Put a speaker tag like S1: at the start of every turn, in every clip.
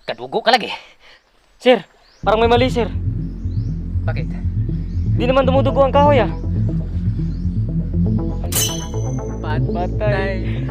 S1: Kadugo ka lagi. Sir, parang may mali, sir.
S2: Bakit?
S1: Di naman dumudugo ang kahoy, ah.
S2: Patay.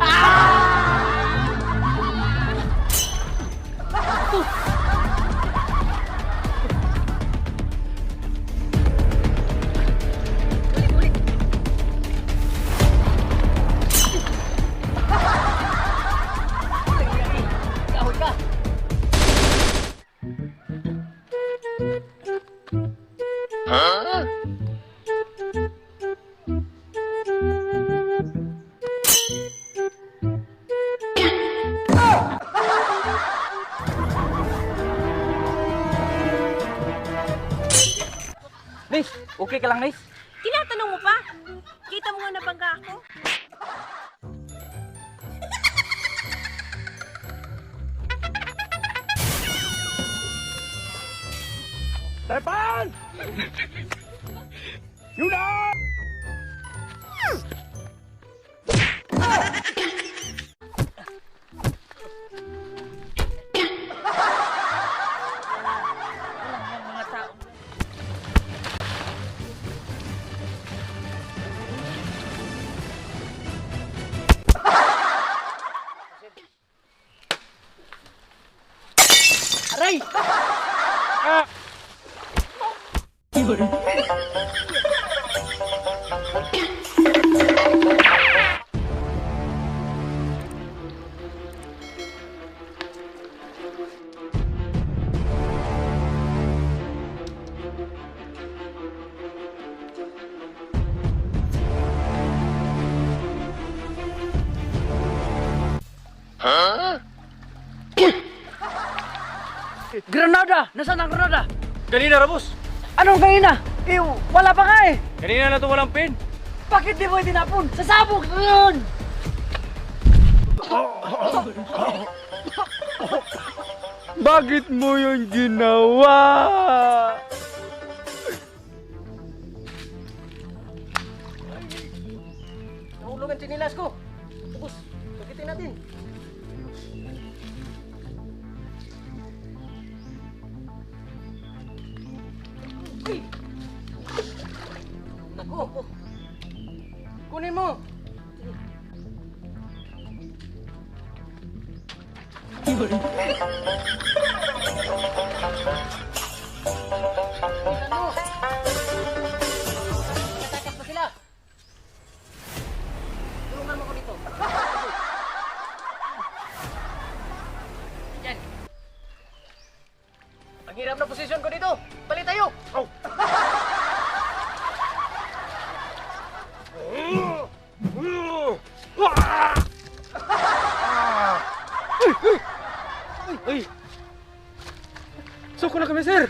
S1: Nice, okay ka lang, Nice?
S3: Tinatanong mo pa? Kita mo nga nabangga ako?
S4: Stepan! Yun na!
S1: Aray!
S2: Granada! Nasaan ang granada?
S1: Kanina, Rabos.
S2: Anong kanina? Wala pa nga eh!
S1: Kanina na ito walang pin.
S2: Bakit di mo itinapon? Sasabog na yun!
S4: Bakit mo yun ginawa?
S2: Nahulog ang sinilas ko. Ubus, bagitin natin. Uy! Naku! Kunin mo! Tatakas pa sila! Tulungan mo ko dito. Yan. Ang hirap na posisyon ko dito. Balik tayo! Oh.
S4: Ay! Suko na kami, sir!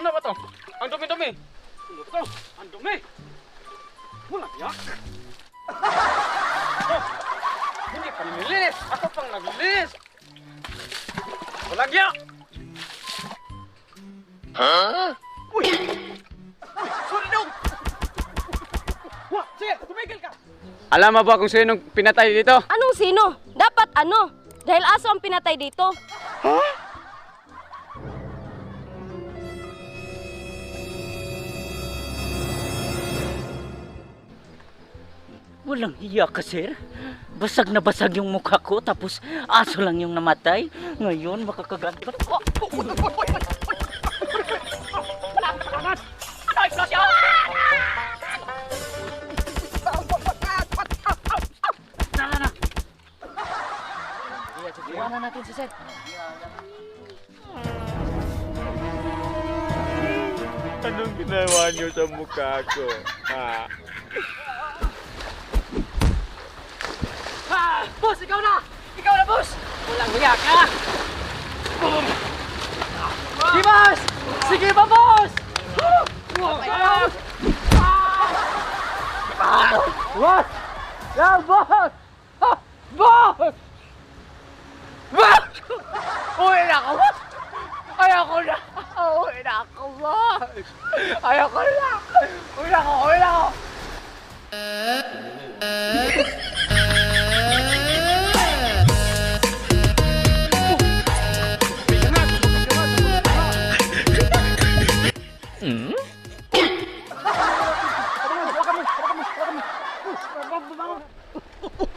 S1: Ano ba to? Ang dumi-dumi. Ano ba to? Ang dumi. Wala yak. Oh, hindi pa nilinis. Ako pang naglinis. Wala yak. Uy! Sorry dong! Wah, sige, tumigil ka!
S4: Alam mo ba kung sino pinatay dito?
S3: Anong sino? Dapat ano? Dahil aso ang pinatay dito.
S5: Walang hiya ka, sir. Basag na basag yung mukha ko, tapos aso lang yung namatay. Ngayon, makakagantot.
S2: Iwanan natin si Seth.
S4: Anong ginawa niyo sa mukha ko? Ha?
S2: Boss, ikaw na! Ikaw na, boss! Walang hiya ka! Sige, boss! Sige pa, boss!
S1: Boss! Yan, boss! Boss! Boss! Uwi na ako, boss! Ayoko na! Uwi na ako, boss! Ayoko na! Uwi na ako! Uwi na ako!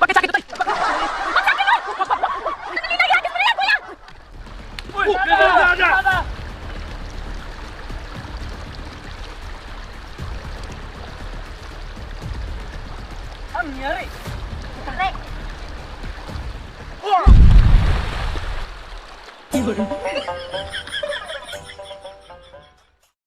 S1: Bakit sakit ito? Ano nangyari?
S3: Sakit!